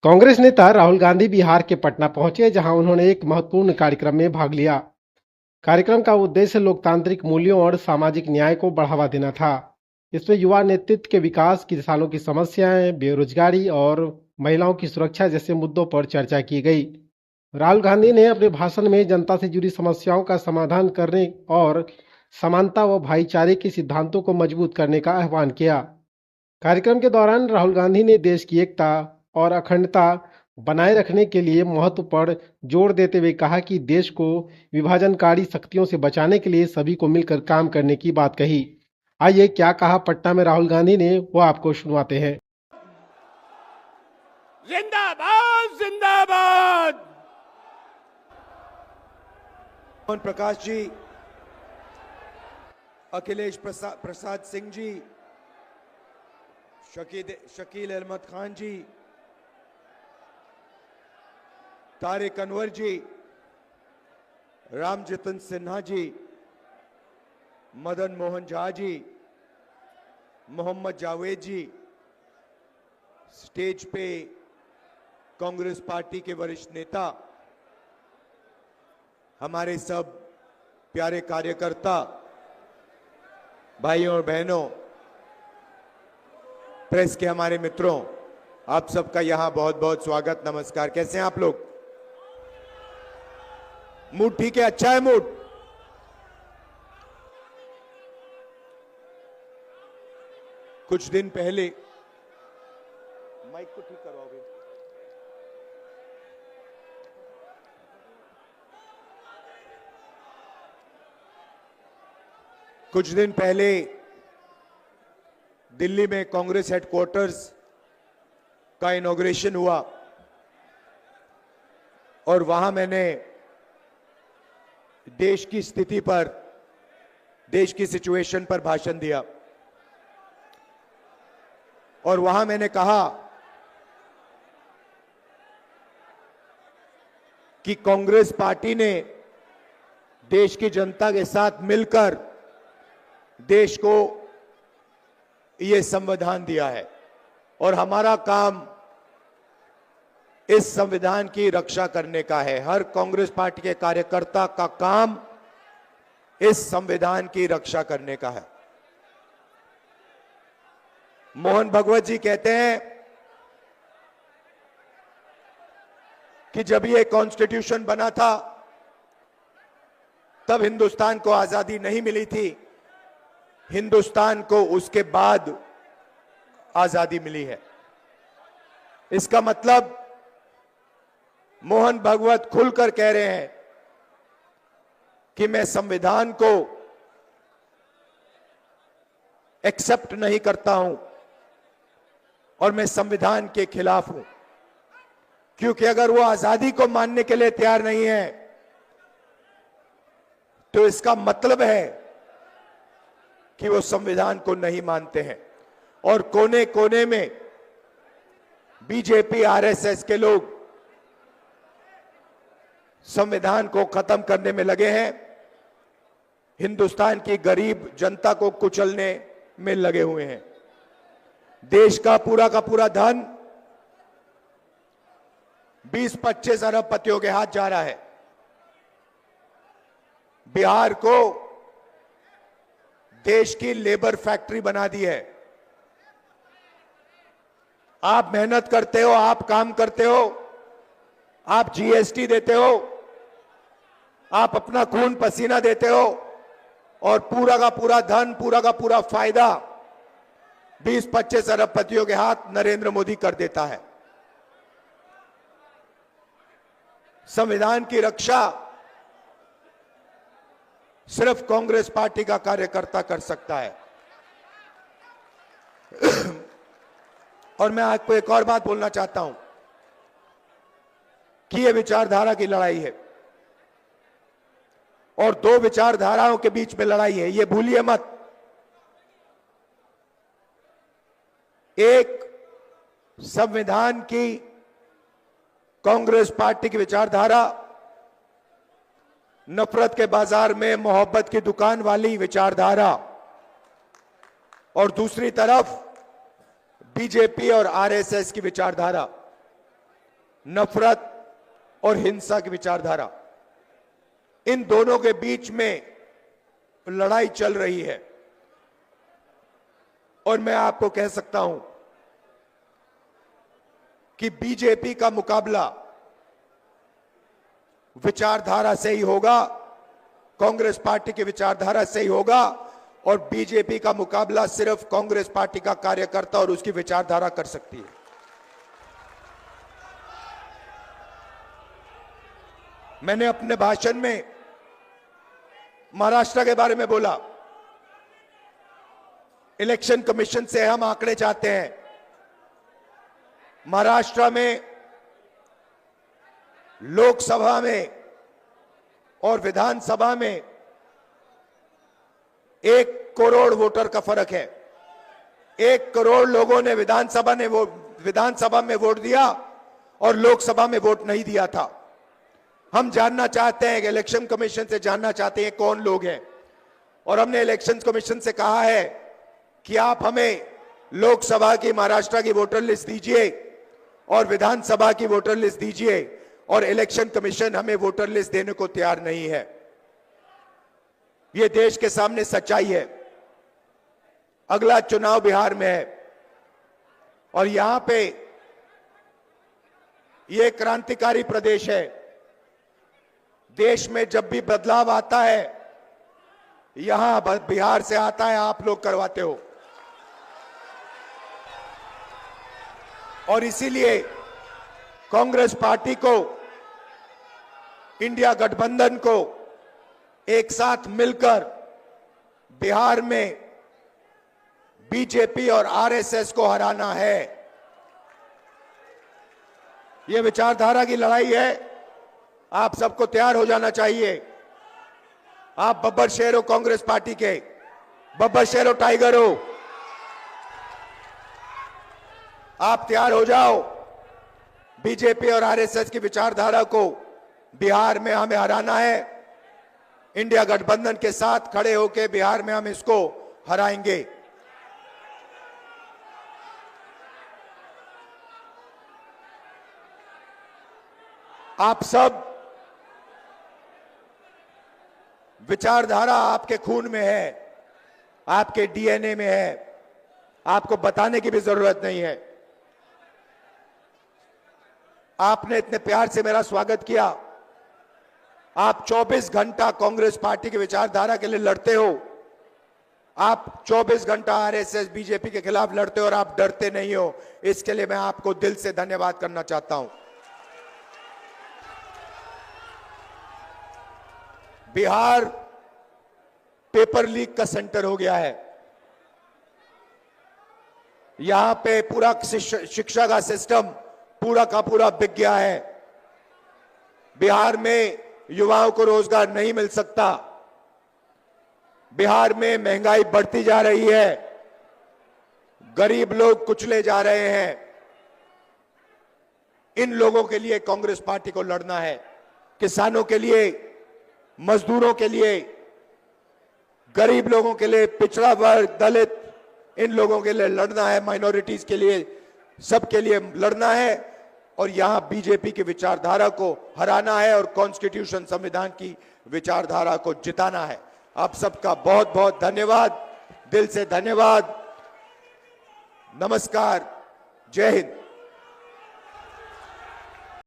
कांग्रेस नेता राहुल गांधी बिहार के पटना पहुंचे, जहां उन्होंने एक महत्वपूर्ण कार्यक्रम में भाग लिया। कार्यक्रम का उद्देश्य लोकतांत्रिक मूल्यों और सामाजिक न्याय को बढ़ावा देना था। इसमें युवा नेतृत्व के विकास, किसानों की समस्याएं, बेरोजगारी और महिलाओं की सुरक्षा जैसे मुद्दों पर चर्चा की गई। राहुल गांधी ने अपने भाषण में जनता से जुड़ी समस्याओं का समाधान करने और समानता व भाईचारे के सिद्धांतों को मजबूत करने का आह्वान किया। कार्यक्रम के दौरान राहुल गांधी ने देश की एकता और अखंडता बनाए रखने के लिए महत्व पर जोर देते हुए कहा कि देश को विभाजनकारी शक्तियों से बचाने के लिए सभी को मिलकर काम करने की बात कही। आइए क्या कहा पटना में राहुल गांधी ने, वो आपको सुनवाते हैं। जिंदाबाद जिंदाबाद। मोहन प्रकाश जी, अखिलेश प्रसाद सिंह जी, शकील अहमद खान जी, तारिक अनवर जी, राम जतन सिन्हा जी, मदन मोहन झा जी, मोहम्मद जावेद जी, स्टेज पे कांग्रेस पार्टी के वरिष्ठ नेता, हमारे सब प्यारे कार्यकर्ता, भाइयों और बहनों, प्रेस के हमारे मित्रों, आप सबका यहां बहुत बहुत स्वागत, नमस्कार। कैसे हैं आप लोग? मूड ठीक है? अच्छा है मूड? कुछ दिन पहले, माइक को ठीक करवाओगे? कुछ दिन पहले दिल्ली में कांग्रेस हेडक्वार्टर्स का इनॉग्रेशन हुआ और वहां मैंने देश की स्थिति पर, देश की सिचुएशन पर भाषण दिया और वहां मैंने कहा कि कांग्रेस पार्टी ने देश की जनता के साथ मिलकर देश को ये संविधान दिया है और हमारा काम इस संविधान की रक्षा करने का है। हर कांग्रेस पार्टी के कार्यकर्ता का काम इस संविधान की रक्षा करने का है। मोहन भगवत जी कहते हैं कि जब ये कॉन्स्टिट्यूशन बना था तब हिंदुस्तान को आजादी नहीं मिली थी, हिंदुस्तान को उसके बाद आजादी मिली है। इसका मतलब मोहन भगवत खुलकर कह रहे हैं कि मैं संविधान को एक्सेप्ट नहीं करता हूं और मैं संविधान के खिलाफ हूं, क्योंकि अगर वो आजादी को मानने के लिए तैयार नहीं है तो इसका मतलब है कि वो संविधान को नहीं मानते हैं। और कोने कोने में बीजेपी, आरएसएस के लोग संविधान को खत्म करने में लगे हैं, हिंदुस्तान की गरीब जनता को कुचलने में लगे हुए हैं। देश का पूरा धन 20-25 अरबपतियों के हाथ जा रहा है। बिहार को देश की लेबर फैक्ट्री बना दी है। आप मेहनत करते हो, आप काम करते हो, आप जीएसटी देते हो, आप अपना खून पसीना देते हो और पूरा का पूरा धन, पूरा का पूरा फायदा 20-25 अरबपतियों के हाथ नरेंद्र मोदी कर देता है। संविधान की रक्षा सिर्फ कांग्रेस पार्टी का कार्यकर्ता कर सकता है। और मैं आपको एक और बात बोलना चाहता हूं कि यह विचारधारा की लड़ाई है और दो विचारधाराओं के बीच में लड़ाई है, यह भूलिए मत। एक संविधान की कांग्रेस पार्टी की विचारधारा, नफरत के बाजार में मोहब्बत की दुकान वाली विचारधारा, और दूसरी तरफ बीजेपी और आरएसएस की विचारधारा। नफरत और हिंसा की विचारधारा, इन दोनों के बीच में लड़ाई चल रही है। और मैं आपको कह सकता हूं कि बीजेपी का मुकाबला विचारधारा से ही होगा, कांग्रेस पार्टी की विचारधारा से ही होगा, और बीजेपी का मुकाबला सिर्फ कांग्रेस पार्टी का कार्यकर्ता और उसकी विचारधारा कर सकती है। मैंने अपने भाषण में महाराष्ट्र के बारे में बोला। इलेक्शन कमीशन से हम आंकड़े चाहते हैं। महाराष्ट्र में लोकसभा में और विधानसभा में 1 करोड़ वोटर का फर्क है। 1 करोड़ लोगों ने विधानसभा में वोट दिया और लोकसभा में वोट नहीं दिया था। हम जानना चाहते हैं कि इलेक्शन कमीशन से जानना चाहते हैं कौन लोग हैं, और हमने इलेक्शन कमीशन से कहा है कि आप हमें लोकसभा की महाराष्ट्र की वोटर लिस्ट दीजिए और विधानसभा की वोटर लिस्ट दीजिए, और इलेक्शन कमीशन हमें वोटर लिस्ट देने को तैयार नहीं है। यह देश के सामने सच्चाई है। अगला चुनाव बिहार में है और यहां पे यह क्रांतिकारी प्रदेश है। देश में जब भी बदलाव आता है यहां बिहार से आता है, आप लोग करवाते हो। और इसीलिए कांग्रेस पार्टी को, इंडिया गठबंधन को एक साथ मिलकर बिहार में बीजेपी और आरएसएस को हराना है। यह विचारधारा की लड़ाई है। आप सबको तैयार हो जाना चाहिए। आप बब्बर शेर हो कांग्रेस पार्टी के, बब्बर शेर हो, टाइगर हो। आप तैयार हो जाओ। बीजेपी और आरएसएस की विचारधारा को बिहार में हमें हराना है। इंडिया गठबंधन के साथ खड़े होकर बिहार में हम इसको हराएंगे। आप सब, विचारधारा आपके खून में है, आपके डीएनए में है। आपको बताने की भी जरूरत नहीं है। आपने इतने प्यार से मेरा स्वागत किया। आप 24 घंटा कांग्रेस पार्टी की विचारधारा के लिए लड़ते हो। आप 24 घंटा आरएसएस बीजेपी के खिलाफ लड़ते हो और आप डरते नहीं हो। इसके लिए मैं आपको दिल से धन्यवाद करना चाहता हूं। बिहार पेपर लीक का सेंटर हो गया है। यहां पे पूरा शिक्षा का सिस्टम पूरा का पूरा बिक गया है। बिहार में युवाओं को रोजगार नहीं मिल सकता। बिहार में महंगाई बढ़ती जा रही है। गरीब लोग कुचले जा रहे हैं। इन लोगों के लिए कांग्रेस पार्टी को लड़ना है। किसानों के लिए, मजदूरों के लिए, गरीब लोगों के लिए, पिछड़ा वर्ग, दलित, इन लोगों के लिए लड़ना है। माइनॉरिटीज के लिए, सबके लिए लड़ना है। और यहां बीजेपी की विचारधारा को हराना है और कॉन्स्टिट्यूशन, संविधान की विचारधारा को जिताना है। आप सबका बहुत बहुत धन्यवाद, दिल से धन्यवाद। नमस्कार, जय हिंद।